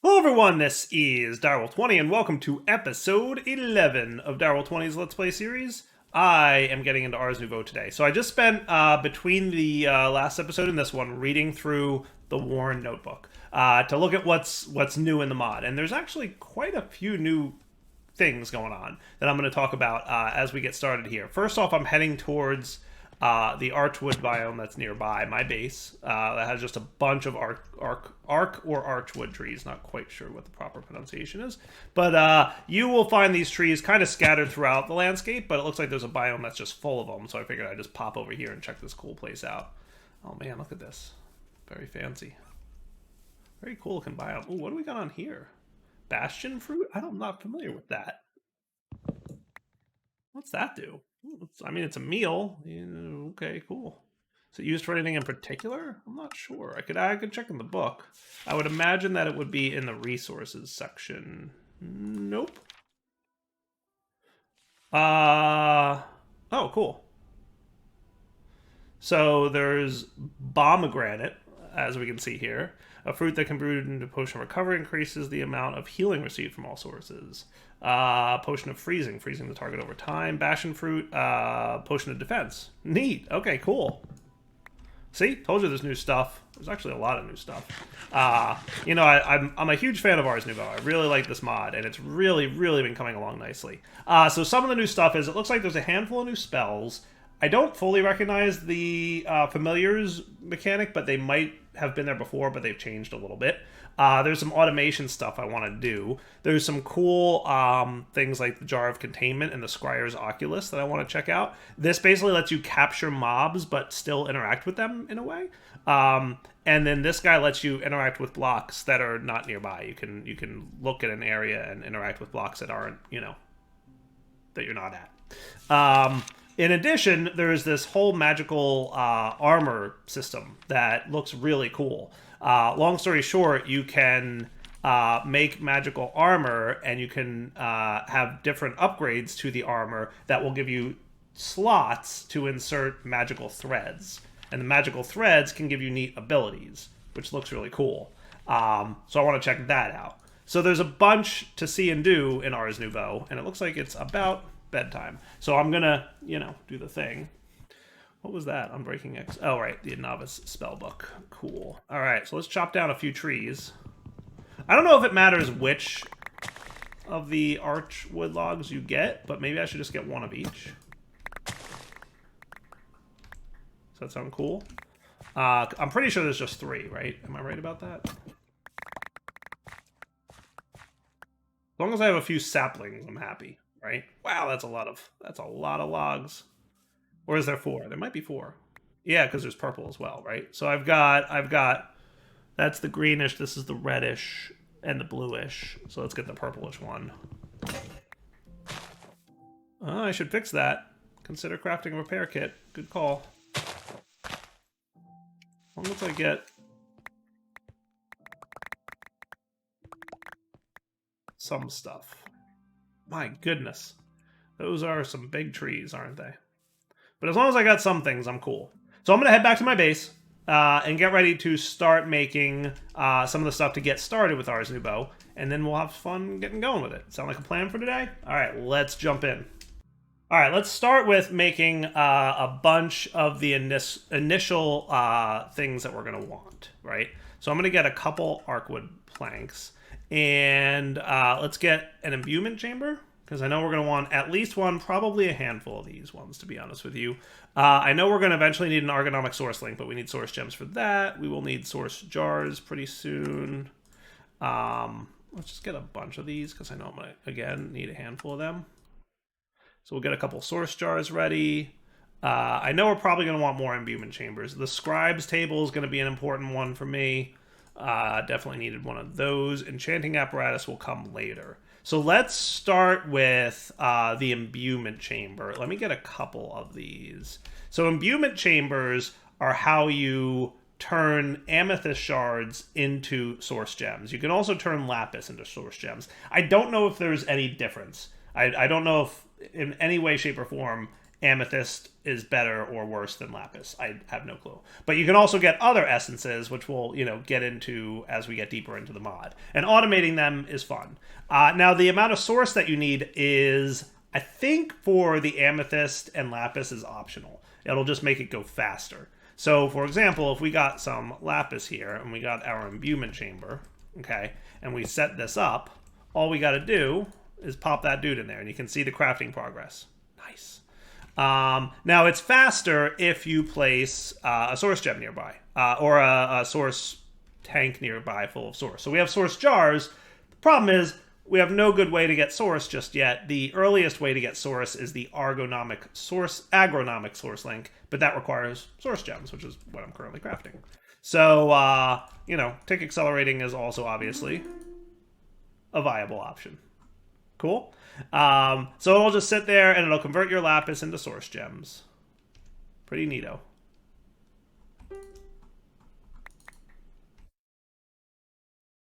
Hello everyone, this is Direwolf20 and welcome to episode 11 of Direwolf20's Let's Play series. I am getting into Ars Nouveau today. So I just spent, between the last episode and this one, reading through the Warren notebook to look at what's new in the mod. And there's actually quite a few new things going on that I'm going to talk about as we get started here. First off, I'm heading towards the Archwood biome that's nearby my base. That has just a bunch of arc or archwood trees. Not quite sure what the proper pronunciation is. But you will find these trees kind of scattered throughout the landscape, but it looks like there's a biome that's just full of them. So I figured I'd just pop over here and check this cool place out. Oh man, look at this. Very fancy. Very cool looking biome. Ooh, what do we got on here? Bastion fruit? I'm not familiar with that. What's that do? I mean, it's a meal. Okay, cool. Is it used for anything in particular? I'm not sure. I could check in the book. I would imagine that it would be in the resources section. Nope. Oh, cool. So there's pomegranate, as we can see here. A fruit that can brew into potion recovery increases the amount of healing received from all sources. Potion of freezing the target over time. Bastion fruit, potion of defense. Neat. Okay, cool. See, told you there's new stuff. There's actually a lot of new stuff. You know, I'm a huge fan of Ars Nouveau. I really like this mod, and it's really been coming along nicely. So some of the new stuff is, it looks like there's a handful of new spells. I don't fully recognize the familiars mechanic, but they might have been there before, but they've changed a little bit. There's some automation stuff I want to do. There's some cool things like the Jar of Containment and the Scryer's Oculus that I want to check out. This basically lets you capture mobs, but still interact with them in a way. And then this guy lets you interact with blocks that are not nearby. You can look at an area and interact with blocks that aren't, that you're not at. In addition, there's this whole magical armor system that looks really cool. Long story short, you can make magical armor, and you can have different upgrades to the armor that will give you slots to insert magical threads. And the magical threads can give you neat abilities, which looks really cool. So I want to check that out. So there's a bunch to see and do in Ars Nouveau, and it looks like it's about bedtime. So I'm gonna, do the thing. What was that? Unbreaking X. Oh, right, the novice spellbook. Cool. All right, so let's chop down a few trees. I don't know if it matters which of the archwood logs you get, but maybe I should just get one of each. Does that sound cool? I'm pretty sure there's just 3, right? Am I right about that? As long as I have a few saplings, I'm happy. Right? Wow, that's a lot of logs. Or is there 4? There might be 4. Yeah, because there's purple as well, right? So I've got that's the greenish, this is the reddish, and the bluish. So let's get the purplish one. Oh, I should fix that. Consider crafting a repair kit. Good call. As long as I get some stuff. My goodness. Those are some big trees, aren't they? But as long as I got some things, I'm cool. So I'm going to head back to my base and get ready to start making some of the stuff to get started with Ars Nouveau. And then we'll have fun getting going with it. Sound like a plan for today? All right, let's jump in. All right, let's start with making a bunch of the initial things that we're going to want, right? So I'm going to get a couple archwood planks. And let's get an imbuement chamber, because I know we're going to want at least one, probably a handful of these ones, to be honest with you. I know we're going to eventually need an ergonomic source link, but we need source gems for that. We will need source jars pretty soon. Let's just get a bunch of these, because I know I'm going to, again, need a handful of them. So we'll get a couple source jars ready. I know we're probably going to want more imbuement chambers. The Scribes Table is going to be an important one for me. Definitely needed one of those. Enchanting apparatus will come later. So let's start with the imbuement chamber. Let me get a couple of these. So imbuement chambers are how you turn amethyst shards into source gems. You can also turn lapis into source gems. I don't know if there's any difference. I don't know if in any way, shape, or form amethyst is better or worse than lapis. I have no clue. But you can also get other essences, which we'll get into as we get deeper into the mod. And automating them is fun. Now the amount of source that you need is, I think, for the amethyst and lapis is optional. It'll just make it go faster. So for example, if we got some lapis here and we got our imbuement chamber, okay, and we set this up, all we got to do is pop that dude in there, and you can see the crafting progress. Nice. Now it's faster if you place a source gem nearby, or a source tank nearby full of source. So we have source jars. The problem is we have no good way to get source just yet. The earliest way to get source is the agronomic source link, but that requires source gems, which is what I'm currently crafting. So, tick accelerating is also obviously a viable option. Cool. So it'll just sit there and it'll convert your lapis into source gems. Pretty neato.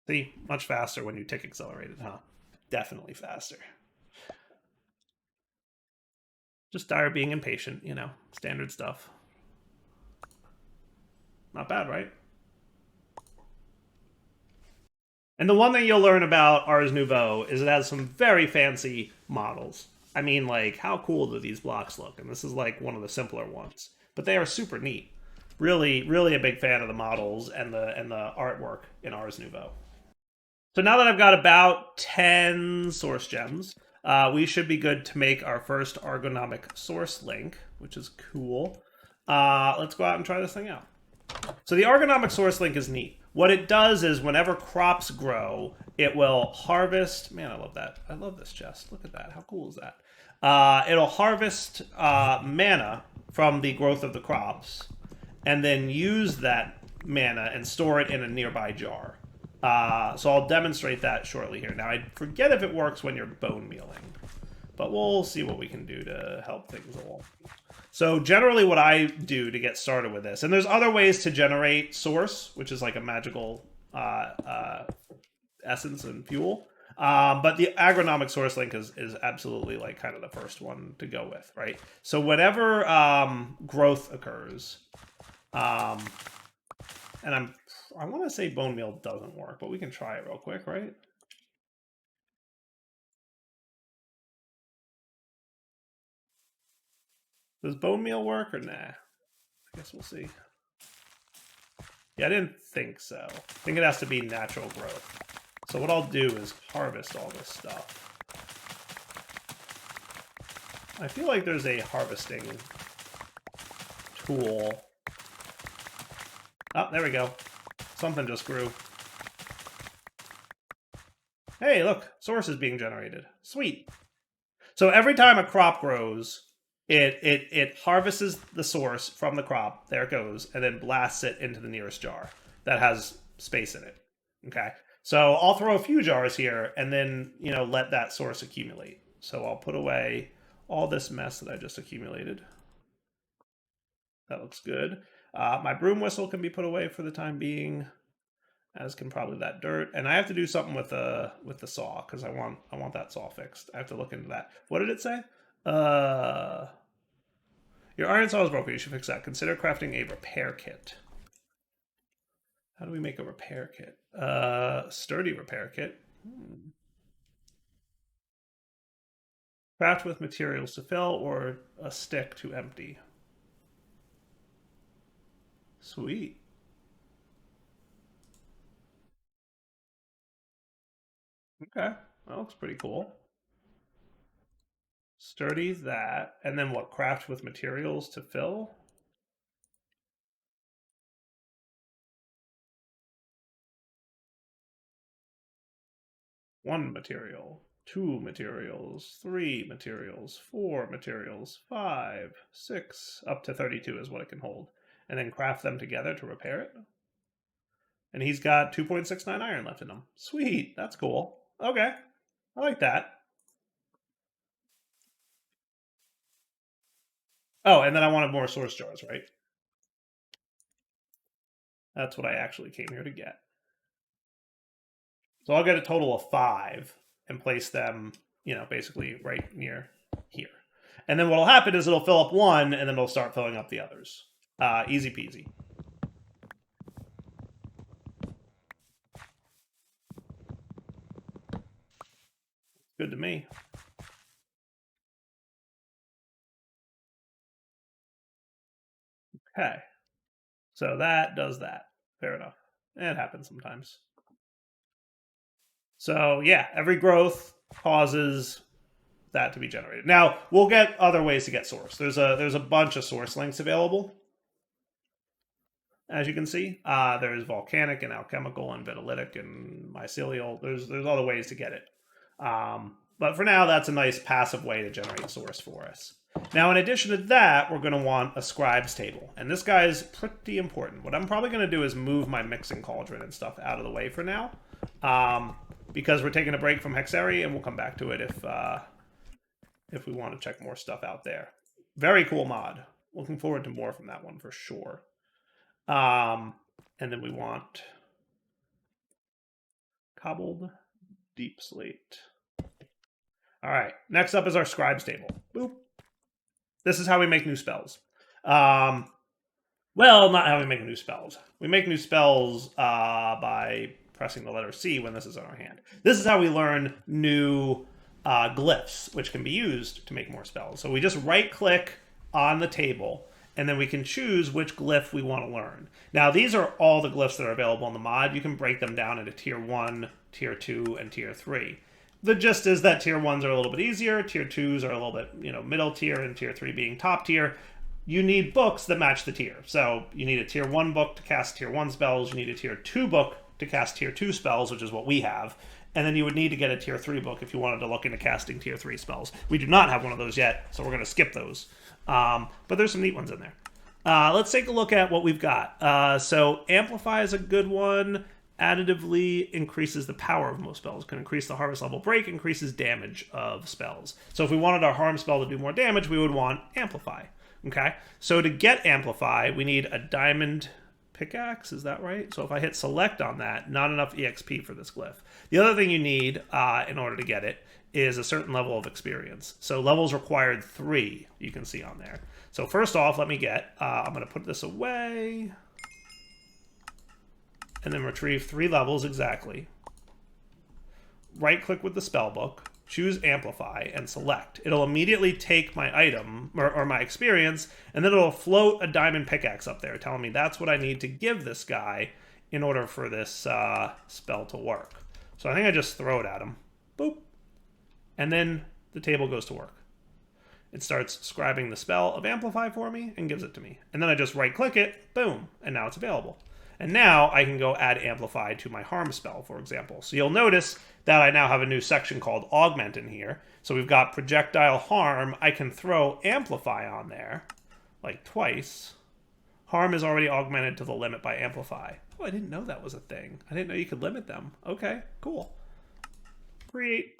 See, much faster when you tick accelerated, huh? Definitely faster. Just Dire being impatient, standard stuff. Not bad, right? And the one thing you'll learn about Ars Nouveau is it has some very fancy models. I mean, like, how cool do these blocks look? And this is like one of the simpler ones, but they are super neat. Really, really a big fan of the models and the artwork in Ars Nouveau. So now that I've got about 10 source gems, we should be good to make our first ergonomic source link, which is cool. Let's go out and try this thing out. So the ergonomic source link is neat. What it does is whenever crops grow, it will harvest. Man, I love that. I love this chest. Look at that. How cool is that? It'll harvest mana from the growth of the crops and then use that mana and store it in a nearby jar. So I'll demonstrate that shortly here. Now, I forget if it works when you're bone mealing, but we'll see what we can do to help things along. So generally what I do to get started with this, and there's other ways to generate source, which is like a magical essence and fuel, but the agronomic source link is absolutely like kind of the first one to go with, right? So whenever growth occurs, and I want to say bone meal doesn't work, but we can try it real quick, right? Does bone meal work or nah? I guess we'll see. Yeah, I didn't think so. I think it has to be natural growth. So what I'll do is harvest all this stuff. I feel like there's a harvesting tool. Oh, there we go. Something just grew. Hey, look, source is being generated. Sweet. So every time a crop grows, it harvests the source from the crop. There it goes, and then blasts it into the nearest jar that has space in it. Okay. So I'll throw a few jars here, and then let that source accumulate. So I'll put away all this mess that I just accumulated. That looks good. My broom whistle can be put away for the time being, as can probably that dirt. And I have to do something with the saw because I want that saw fixed. I have to look into that. What did it say? Your iron saw is broken. You should fix that. Consider crafting a repair kit. How do we make a repair kit? Sturdy repair kit. Craft with materials to fill or a stick to empty. Sweet. Okay, that looks pretty cool. Sturdy that, and then what? Craft with materials to fill? One material, two materials, three materials, four materials, 5, 6, up to 32 is what it can hold. And then craft them together to repair it. And he's got 2.69 iron left in him. Sweet, that's cool. Okay, I like that. Oh, and then I wanted more source jars, right? That's what I actually came here to get. So I'll get a total of 5 and place them, basically right near here. And then what'll happen is it'll fill up one, and then it'll start filling up the others. Easy peasy. Good to me. Okay. So that does that. Fair enough. It happens sometimes. So yeah, every growth causes that to be generated. Now we'll get other ways to get source. There's a bunch of source links available, as you can see. There's volcanic and alchemical and vitalytic and mycelial. There's other ways to get it. But for now, that's a nice passive way to generate source for us. Now, in addition to that, we're going to want a Scribes table. And this guy is pretty important. What I'm probably going to do is move my mixing cauldron and stuff out of the way for now. Because we're taking a break from Hexary, and we'll come back to it if we want to check more stuff out there. Very cool mod. Looking forward to more from that one for sure. And then we want cobbled deep slate. All right, next up is our Scribes table. Boop. This is how we make new spells. Well, not how we make new spells. We make new spells by pressing the letter C when this is in our hand. This is how we learn new glyphs, which can be used to make more spells. So we just right-click on the table, and then we can choose which glyph we want to learn. Now, these are all the glyphs that are available in the mod. You can break them down into Tier 1, Tier 2, and Tier 3. The gist is that Tier 1s are a little bit easier, Tier 2s are a little bit, middle tier, and Tier 3 being top tier. You need books that match the tier. So you need a Tier 1 book to cast Tier 1 spells, you need a Tier 2 book to cast Tier 2 spells, which is what we have. And then you would need to get a Tier 3 book if you wanted to look into casting Tier 3 spells. We do not have one of those yet, so we're going to skip those. But there's some neat ones in there. Let's take a look at what we've got. So Amplify is a good one. Additively increases the power of most spells. Can increase the harvest level break, increases damage of spells. So if we wanted our harm spell to do more damage, we would want Amplify. Okay? So to get Amplify, we need a diamond pickaxe, is that right? So if I hit select on that, not enough EXP for this glyph. The other thing you need in order to get it is a certain level of experience. So levels required 3, you can see on there. So first off, let me get, I'm going to put this away, and then retrieve 3 levels exactly. Right-click with the spellbook, choose Amplify, and select. It'll immediately take my item, or my experience, and then it'll float a diamond pickaxe up there, telling me that's what I need to give this guy in order for this spell to work. So I think I just throw it at him. Boop. And then the table goes to work. It starts scribing the spell of Amplify for me and gives it to me. And then I just right-click it, boom, and now it's available. And now I can go add Amplify to my harm spell, for example. So you'll notice that I now have a new section called Augment in here. So we've got Projectile Harm. I can throw Amplify on there, like twice. Harm is already augmented to the limit by Amplify. Oh, I didn't know that was a thing. I didn't know you could limit them. Okay, cool. Create.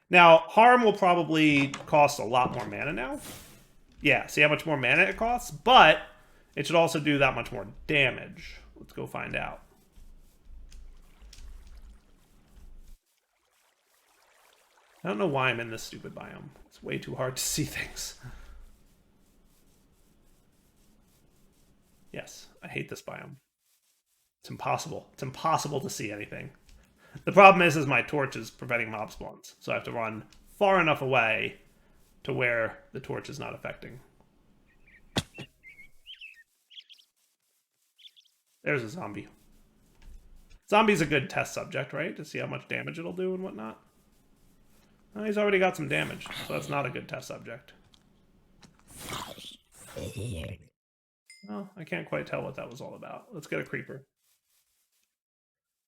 Now, Harm will probably cost a lot more mana now. Yeah, see how much more mana it costs? But it should also do that much more damage. Let's go find out. I don't know why I'm in this stupid biome. It's way too hard to see things. Yes, I hate this biome. It's impossible. It's impossible to see anything. The problem is my torch is preventing mob spawns. So I have to run far enough away to where the torch is not affecting. There's a zombie. Zombie's a good test subject, right? To see how much damage it'll do and whatnot. Oh, he's already got some damage, so that's not a good test subject. Oh, I can't quite tell what that was all about. Let's get a creeper.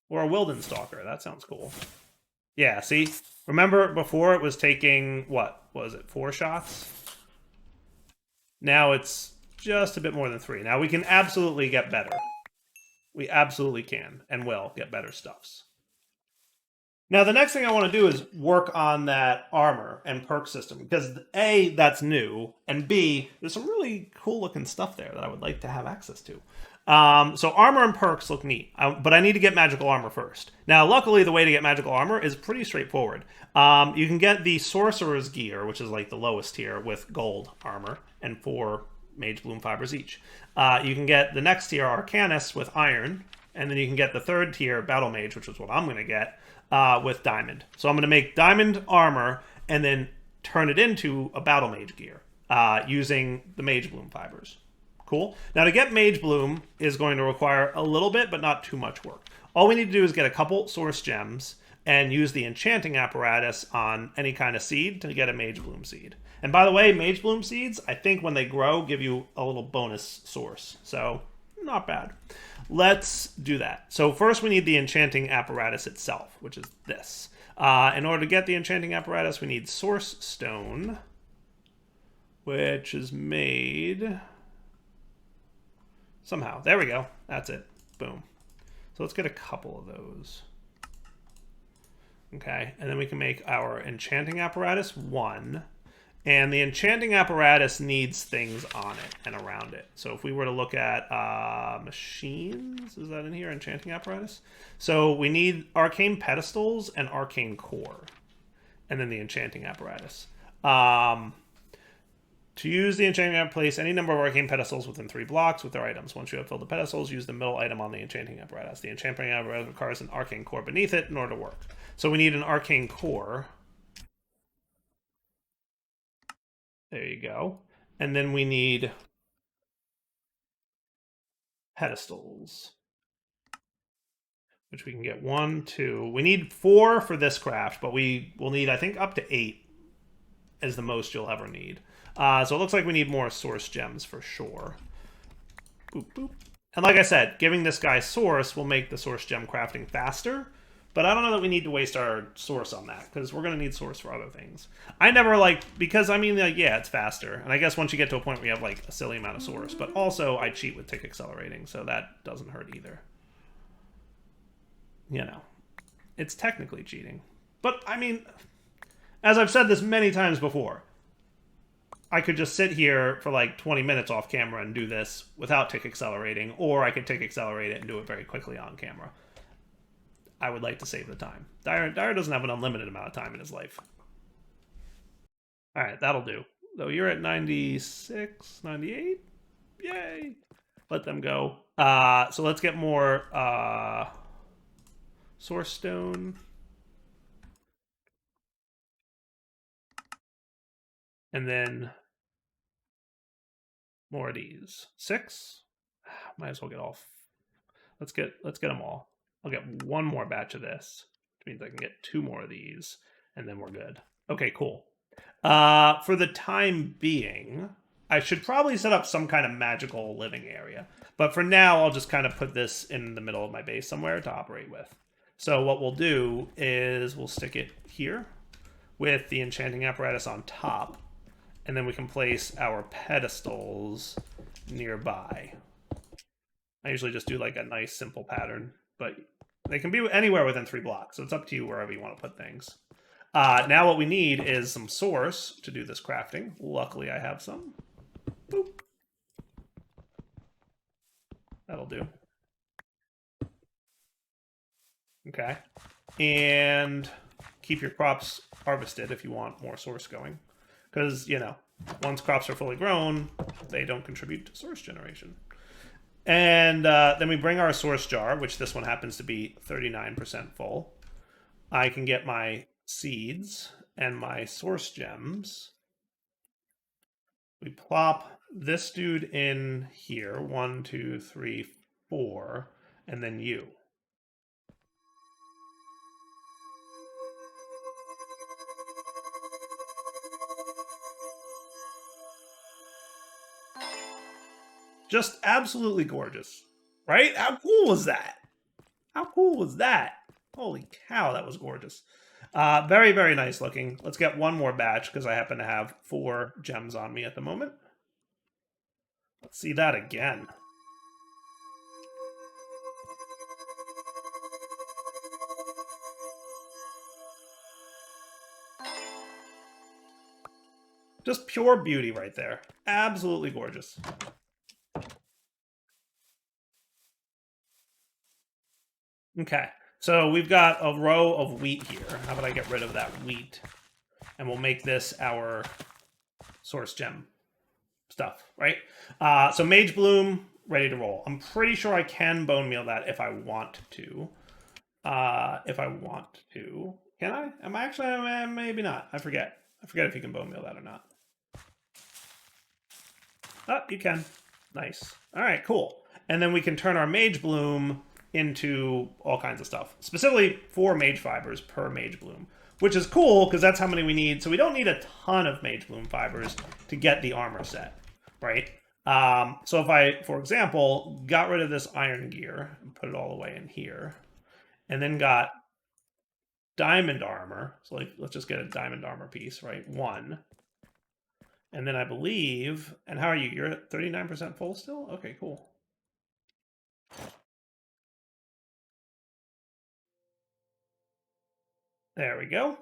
Or a Wilden Stalker. That sounds cool. Yeah, see? Remember before it was taking, what was it, 4 shots? Now it's just a bit more than 3. Now we can absolutely get better. We absolutely can and will get better stuffs. Now the next thing I want to do is work on that armor and perk system. Because A, that's new, and B, there's some really cool looking stuff there that I would like to have access to. So armor and perks look neat, but I need to get magical armor first. Now, luckily, the way to get magical armor is pretty straightforward. You can get the sorcerer's gear, which is like the lowest tier, with gold armor and 4 mage bloom fibers each. You can get the next tier, arcanist, with iron, and then you can get the 3rd tier, battle mage, which is what I'm going to get, with diamond. So I'm going to make diamond armor and then turn it into a battle mage gear using the mage bloom fibers. Cool. Now, to get Mage Bloom is going to require a little bit, but not too much work. All we need to do is get a couple source gems and use the enchanting apparatus on any kind of seed to get a Mage Bloom seed. And by the way, Mage Bloom seeds, I think when they grow, give you a little bonus source. So, not bad. Let's do that. So first we need the enchanting apparatus itself, which is this. In order to get the enchanting apparatus, we need Source Stone, which is made... somehow. There we go. That's it. Boom. So let's get a couple of those. Okay, and then we can make our enchanting apparatus 1. And the enchanting apparatus needs things on it and around it. So if we were to look at machines, is that in here? Enchanting apparatus? So we need arcane pedestals and arcane core. And then the enchanting apparatus. To use the enchanting apparatus, place any number of arcane pedestals within 3 blocks with their items. Once you have filled the pedestals, use the middle item on the enchanting apparatus. The enchanting apparatus requires an arcane core beneath it in order to work. So we need an arcane core. There you go. And then we need pedestals, which we can get 1, 2. We need 4 for this craft, but we will need, I think, up to 8 is the most you'll ever need. So it looks like we need more source gems for sure. Boop, boop. And like I said, giving this guy source will make the source gem crafting faster. But I don't know that we need to waste our source on that, because we're going to need source for other things. I never because, I mean, yeah, it's faster. And I guess once you get to a point where you have, like, a silly amount of source. But also, I cheat with tick accelerating, so that doesn't hurt either. You know, it's technically cheating. But, I mean, as I've said this many times before, I could just sit here for like 20 minutes off camera and do this without tick accelerating, or I could tick accelerate it and do it very quickly on camera. I would like to save the time. Dyer doesn't have an unlimited amount of time in his life. All right, that'll do. Though you're at 96, 98. Yay. Let them go. So let's get more source stone. And then more of these. 6. Might as well get all. Let's get them all. I'll get 1 more batch of this, which means I can get 2 more of these, and then we're good. Okay, cool. For the time being, I should probably set up some kind of magical living area. But for now, I'll just kind of put this in the middle of my base somewhere to operate with. So what we'll do is we'll stick it here with the enchanting apparatus on top. And then we can place our pedestals nearby. I usually just do like a nice simple pattern, but they can be anywhere within 3 blocks. So it's up to you wherever you want to put things. Now what we need is some source to do this crafting. Luckily I have some. Boop. That'll do. Okay. And keep your crops harvested if you want more source going. Because, you know, once crops are fully grown, they don't contribute to source generation. And then we bring our source jar, which this one happens to be 39% full. I can get my seeds and my source gems. We plop this dude in here. 1, 2, 3, 4, and then you. Just absolutely gorgeous, right? How cool was that? How cool was that? Holy cow, that was gorgeous. Very, very nice looking. Let's get 1 more batch because I happen to have 4 gems on me at the moment. Let's see that again. Just pure beauty right there. Absolutely gorgeous. Okay, so we've got a row of wheat here. How about I get rid of that wheat? And we'll make this our source gem stuff, right? So Mage Bloom, ready to roll. I'm pretty sure I can bone meal that if I want to. Can I? Am I actually? Maybe not. I forget. I forget if you can bone meal that or not. Oh, you can. Nice. All right, cool. And then we can turn our Mage Bloom into all kinds of stuff. Specifically 4 Mage Fibers per Mage Bloom, which is cool because that's how many we need. So we don't need a ton of Mage Bloom Fibers to get the armor set, right? So if I, for example, got rid of this iron gear and put it all the way in here, and then got diamond armor. So like, let's just get a diamond armor piece, right? 1. And then I believe, and how are you? You're at 39% full still? Okay, cool. There we go.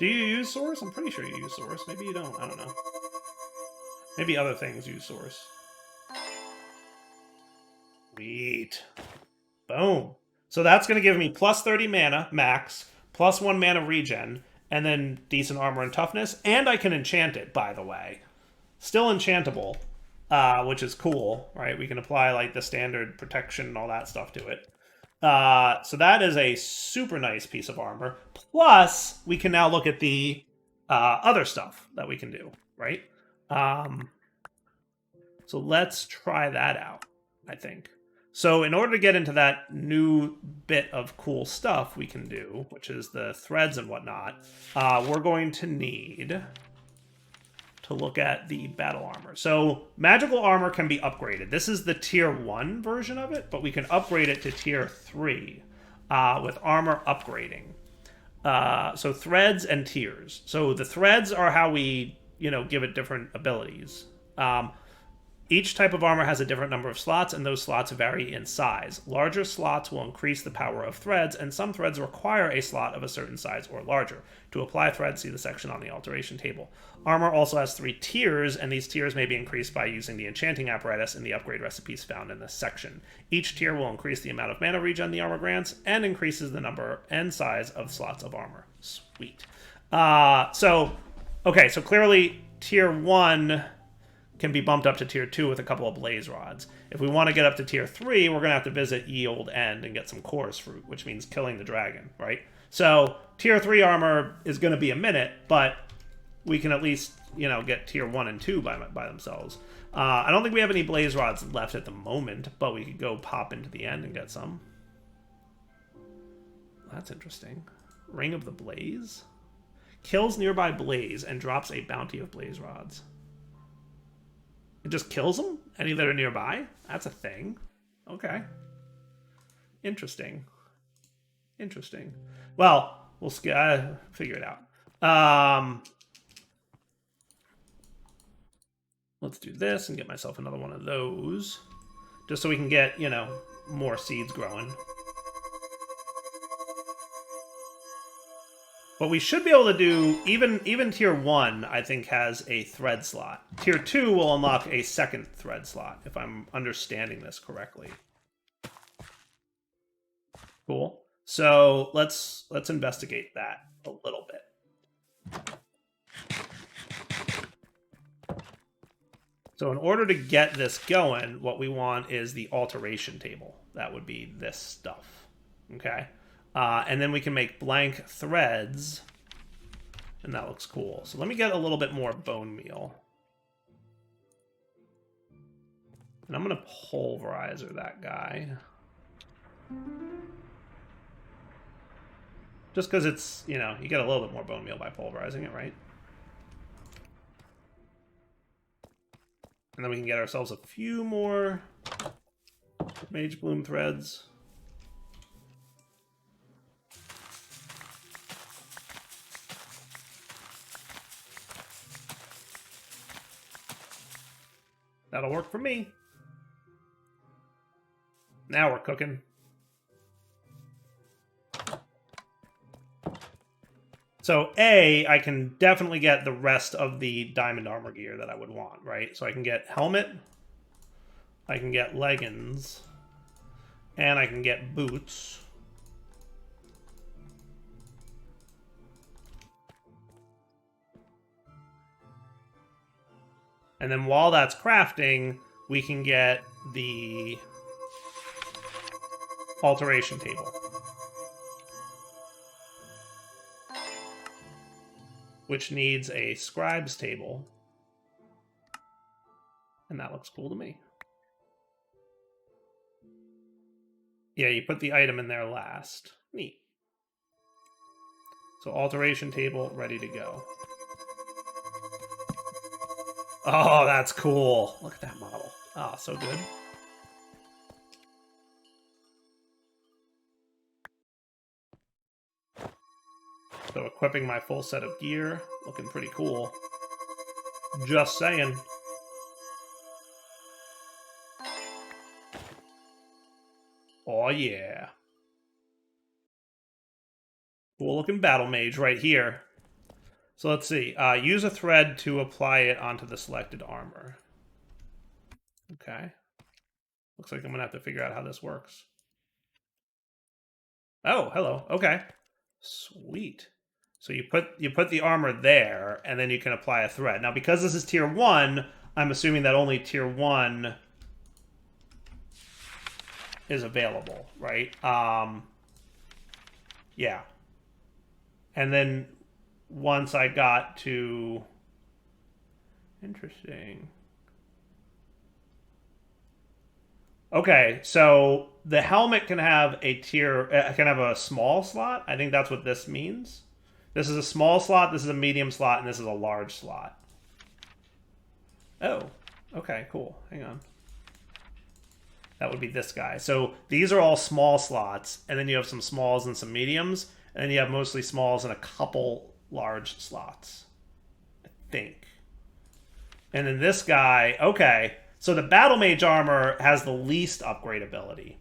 Do you use source? I'm pretty sure you use source. Maybe you don't. I don't know. Maybe other things use source. Sweet. Boom. So that's going to give me plus 30 mana, max, plus 1 mana regen, and then decent armor and toughness. And I can enchant it, by the way. Still enchantable, which is cool, right? We can apply like the standard protection and all that stuff to it. So that is a super nice piece of armor. Plus, we can now look at the other stuff that we can do, right? So let's try that out, I think. So in order to get into that new bit of cool stuff we can do, which is the threads and whatnot, we're going to need to look at the battle armor. So magical armor can be upgraded. This is the tier 1 version of it, but we can upgrade it to tier 3 with armor upgrading. So threads and tiers. So the threads are how we, give it different abilities. Each type of armor has a different number of slots, and those slots vary in size. Larger slots will increase the power of threads, and some threads require a slot of a certain size or larger. To apply threads, see the section on the alteration table. Armor also has 3 tiers, and these tiers may be increased by using the enchanting apparatus in the upgrade recipes found in this section. Each tier will increase the amount of mana regen the armor grants, and increases the number and size of slots of armor. Sweet. So clearly tier 1 can be bumped up to tier 2 with a couple of blaze rods. If we want to get up to tier 3, we're going to have to visit Ye Old End and get some chorus fruit, which means killing the dragon, right? So tier 3 armor is going to be a minute, but we can at least, get tier 1 and 2 by themselves. I don't think we have any blaze rods left at the moment, but we could go pop into the end and get some. That's interesting. Ring of the Blaze. Kills nearby blaze and drops a bounty of blaze rods. It just kills them? Any that are nearby? That's a thing. Okay. Interesting. Well, we'll figure it out. Let's do this and get myself another one of those. Just so we can get, more seeds growing. But we should be able to do, even tier 1, I think, has a thread slot. Tier 2 will unlock a second thread slot, if I'm understanding this correctly. Cool. So let's investigate that a little bit. So in order to get this going, what we want is the alteration table. That would be this stuff. Okay? And then we can make blank threads, and that looks cool. So let me get a little bit more bone meal. And I'm going to pulverizer that guy. Just because it's, you get a little bit more bone meal by pulverizing it, right? And then we can get ourselves a few more Mage Bloom threads. That'll work for me. Now we're cooking. So I can definitely get the rest of the diamond armor gear that I would want, right? So I can get helmet. I can get leggings. And I can get boots. And then while that's crafting, we can get the alteration table, which needs a Scribes Table. And that looks cool to me. Yeah, you put the item in there last. Neat. So alteration table ready to go. Oh, that's cool. Look at that model. Oh, so good. So equipping my full set of gear. Looking pretty cool. Just saying. Oh, yeah. Cool looking battle mage right here. So let's see. Use a thread to apply it onto the selected armor. Okay. Looks like I'm going to have to figure out how this works. Oh, hello. Okay. Sweet. So you put the armor there, and then you can apply a thread. Now, because this is tier 1, I'm assuming that only tier 1 is available, right? Yeah. And then once I got to... Interesting. Okay, so the helmet can have a tier, can have a small slot. I think that's what this means. This is a small slot, this is a medium slot, and this is a large slot. Oh, okay, cool. Hang on. That would be this guy. So these are all small slots, and then you have some smalls and some mediums, and then you have mostly smalls and a couple large slots, I think. And then this guy, okay. So the Battle Mage armor has the least upgrade ability,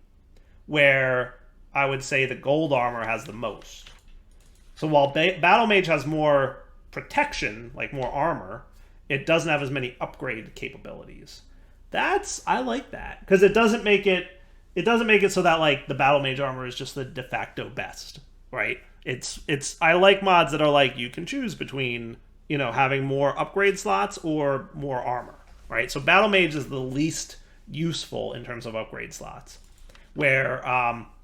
where I would say the gold armor has the most. So while Battle Mage has more protection, like more armor, it doesn't have as many upgrade capabilities. I like that, because it doesn't make it so that like the Battle Mage armor is just the de facto best, right? I like mods that are like you can choose between, you know, having more upgrade slots or more armor, right? So Battle Mage is the least useful in terms of upgrade slots, where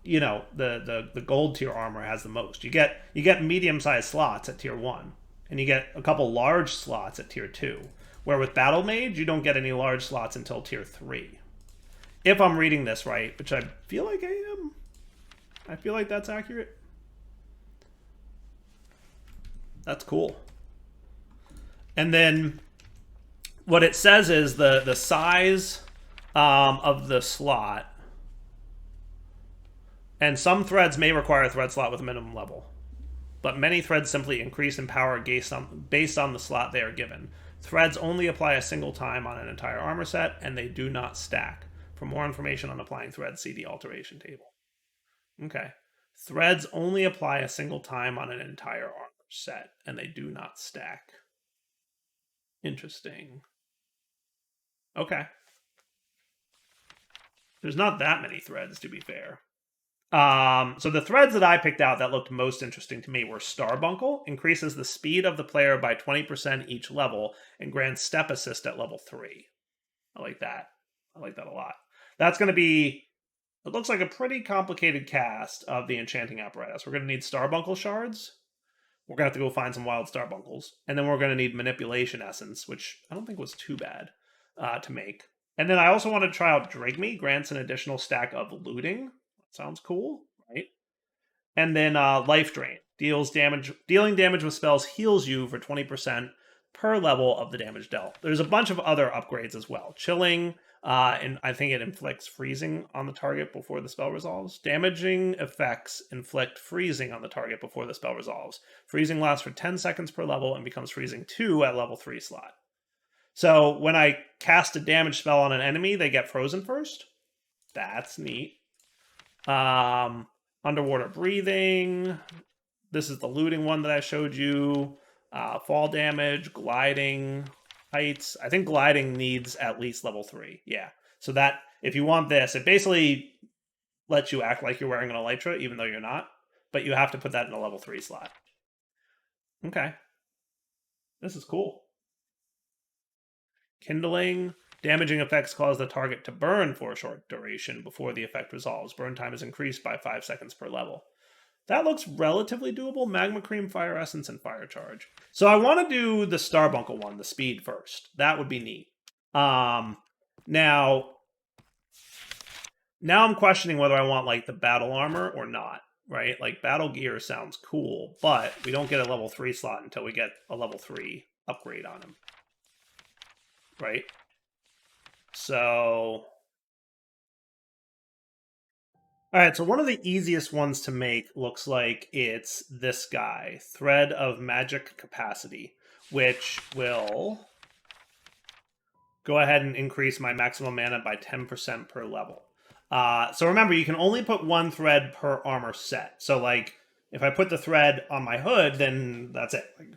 you know, the gold tier armor has the most. You get medium sized slots at tier 1, and you get a couple large slots at tier 2. Where with Battle Mage, you don't get any large slots until tier 3. If I'm reading this right, which I feel like I am. I feel like that's accurate. That's cool. And then what it says is the size of the slot. And some threads may require a thread slot with a minimum level, but many threads simply increase in power based on the slot they are given. Threads only apply a single time on an entire armor set, and they do not stack. For more information on applying threads, see the alteration table. Okay. Threads only apply a single time on an entire armor set, and they do not stack. Interesting. Okay. There's not that many threads, to be fair. So the threads that I picked out that looked most interesting to me were Starbunkle, increases the speed of the player by 20% each level, and grants step assist at level 3. I like that. I like that a lot. That's going to be, it looks like a pretty complicated cast of the enchanting apparatus. We're going to need Starbunkle shards. We're going to have to go find some wild Starbunkles. And then we're going to need manipulation essence, which I don't think was too bad to make. And then I also wanted to try out Drigme, grants an additional stack of looting. Sounds cool, right? And then Life Drain. Dealing damage with spells heals you for 20% per level of the damage dealt. There's a bunch of other upgrades as well. Chilling, and I think it inflicts freezing on the target before the spell resolves. Damaging effects inflict freezing on the target before the spell resolves. Freezing lasts for 10 seconds per level and becomes freezing 2 at level 3 slot. So when I cast a damage spell on an enemy, they get frozen first. That's neat. Underwater breathing. This is the looting one that I showed you. Fall damage, gliding, heights. I think gliding needs at least level 3. Yeah. So that if you want this, it basically lets you act like you're wearing an elytra, even though you're not. But you have to put that in a level 3 slot. Okay. This is cool. Kindling. Damaging effects cause the target to burn for a short duration before the effect resolves. Burn time is increased by 5 seconds per level. That looks relatively doable. Magma Cream, Fire Essence, and Fire Charge. So I want to do the Starbuncle one, the speed first. That would be neat. Now I'm questioning whether I want like the battle armor or not, right? Like battle gear sounds cool, but we don't get a level 3 slot until we get a level 3 upgrade on him. Right? So all right, so one of the easiest ones to make looks like it's this guy, Thread of Magic Capacity, which will go ahead and increase my maximum mana by 10% per level. So remember, you can only put one thread per armor set. So like, if I put the thread on my hood, then that's it. Like,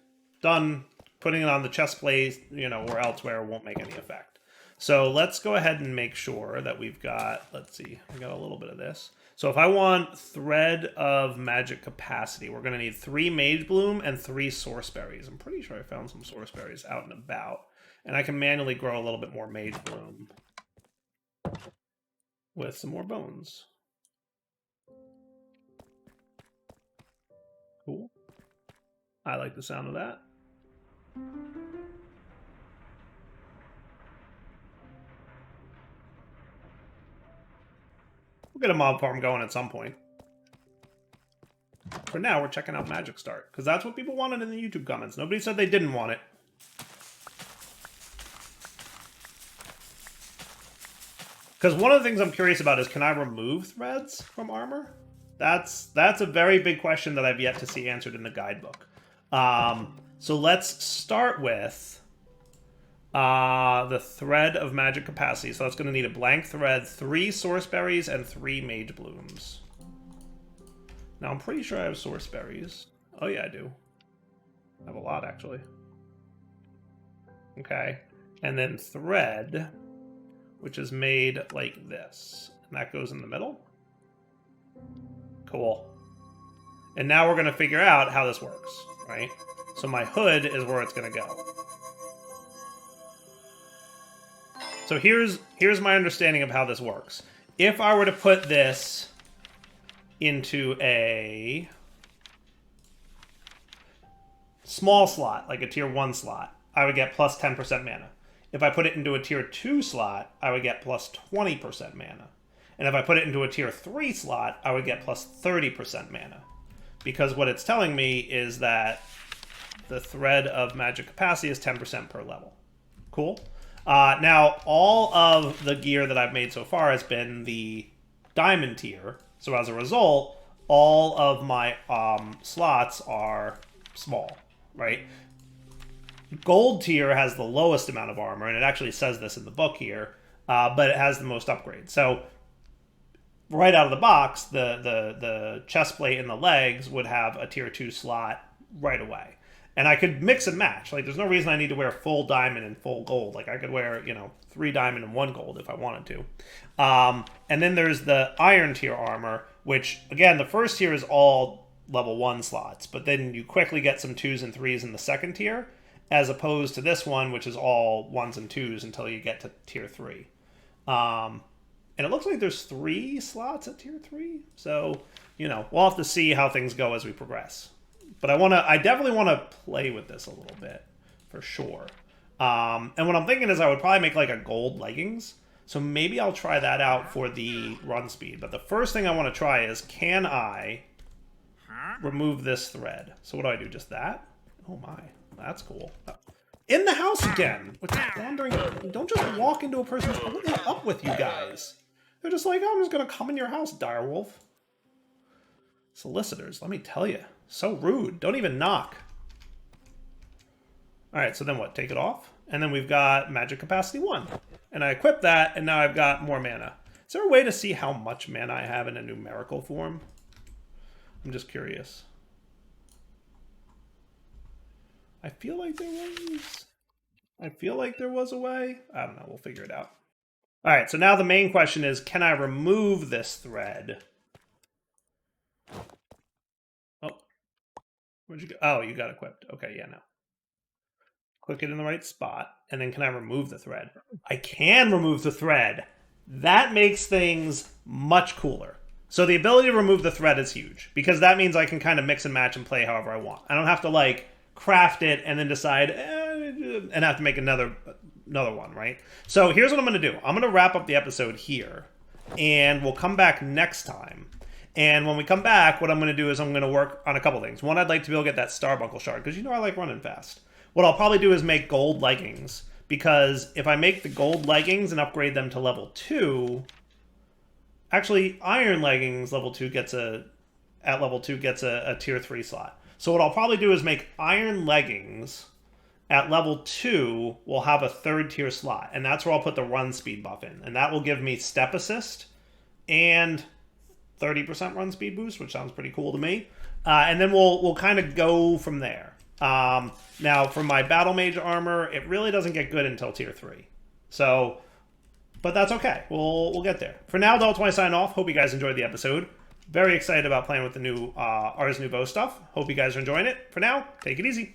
done. Putting it on the chest plate, or elsewhere won't make any effect. So let's go ahead and make sure that we've got, let's see, I got a little bit of this. So if I want Thread of Magic Capacity, we're going to need 3 Mage Bloom and 3 Source Berries. I'm pretty sure I found some Source Berries out and about. And I can manually grow a little bit more Mage Bloom with some more bones. Cool. I like the sound of that. We'll get a mob farm going at some point. For now, we're checking out Magic Start, because that's what people wanted in the YouTube comments. Nobody said they didn't want it. Because one of the things I'm curious about is, can I remove threads from armor? That's a very big question that I've yet to see answered in the guidebook. So let's start with the Thread of Magic Capacity. So that's going to need a blank thread, 3 Source Berries, and 3 Mage Blooms. Now, I'm pretty sure I have Source Berries. Oh, yeah, I do. I have a lot, actually. Okay. And then thread, which is made like this. And that goes in the middle. Cool. And now we're going to figure out how this works, right? So my hood is where it's going to go. So here's my understanding of how this works. If I were to put this into a small slot, like a tier 1 slot, I would get plus 10% mana. If I put it into a tier 2 slot, I would get plus 20% mana. And if I put it into a tier 3 slot, I would get plus 30% mana. Because what it's telling me is that the Thread of Magic Capacity is 10% per level. Cool. Now, all of the gear that I've made so far has been the Diamond tier. So as a result, all of my slots are small, right? Gold tier has the lowest amount of armor, and it actually says this in the book here, but it has the most upgrades. So right out of the box, the chest plate and the legs would have a tier 2 slot right away. And I could mix and match. Like, there's no reason I need to wear full diamond and full gold. Like, I could wear, 3 diamond and 1 gold if I wanted to. And then there's the iron tier armor, which, again, the first tier is all level 1 slots. But then you quickly get some 2s and 3s in the second tier, as opposed to this one, which is all 1s and 2s until you get to tier 3. And it looks like there's 3 slots at tier 3. So, we'll have to see how things go as we progress. But I definitely want to play with this a little bit, for sure. And what I'm thinking is I would probably make like a gold leggings. So maybe I'll try that out for the run speed. But the first thing I want to try is, can I remove this thread? So what do? Just that? Oh my, that's cool. In the house again. Which I'm wondering, don't just walk into a person's house. What is up with you guys? They're just like, oh, I'm just going to come in your house, direwolf. Solicitors, let me tell you. So rude. Don't even knock. Alright, so then what? Take it off? And then we've got Magic Capacity 1. And I equip that, and now I've got more mana. Is there a way to see how much mana I have in a numerical form? I'm just curious. I feel like there was a way. I don't know. We'll figure it out. All right, so now the main question is, can I remove this thread? Oh, where'd you go? Oh, you got equipped. Okay, yeah, no. Click it in the right spot, and then can I remove the thread? I can remove the thread. That makes things much cooler. So the ability to remove the thread is huge, because that means I can kind of mix and match and play however I want. I don't have to like craft it and then decide and have to make another one, right? So here's what I'm going to do. I'm going to wrap up the episode here, and we'll come back next time. And when we come back, what I'm going to do is I'm going to work on a couple things. One, I'd like to be able to get that Starbuckle shard, because you know I like running fast. What I'll probably do is make gold leggings, because if I make the gold leggings and upgrade them to level 2, actually iron leggings level 2 gets a tier 3 slot. So what I'll probably do is make iron leggings at level 2 will have a 3rd tier slot, and that's where I'll put the run speed buff in, and that will give me step assist and 30% run speed boost, which sounds pretty cool to me. And then we'll kind of go from there. Now, for my Battle Mage armor, it really doesn't get good until tier 3. So, but that's okay. We'll get there. For now, Adult 20 sign off. Hope you guys enjoyed the episode. Very excited about playing with the new Ars Nouveau stuff. Hope you guys are enjoying it. For now, take it easy.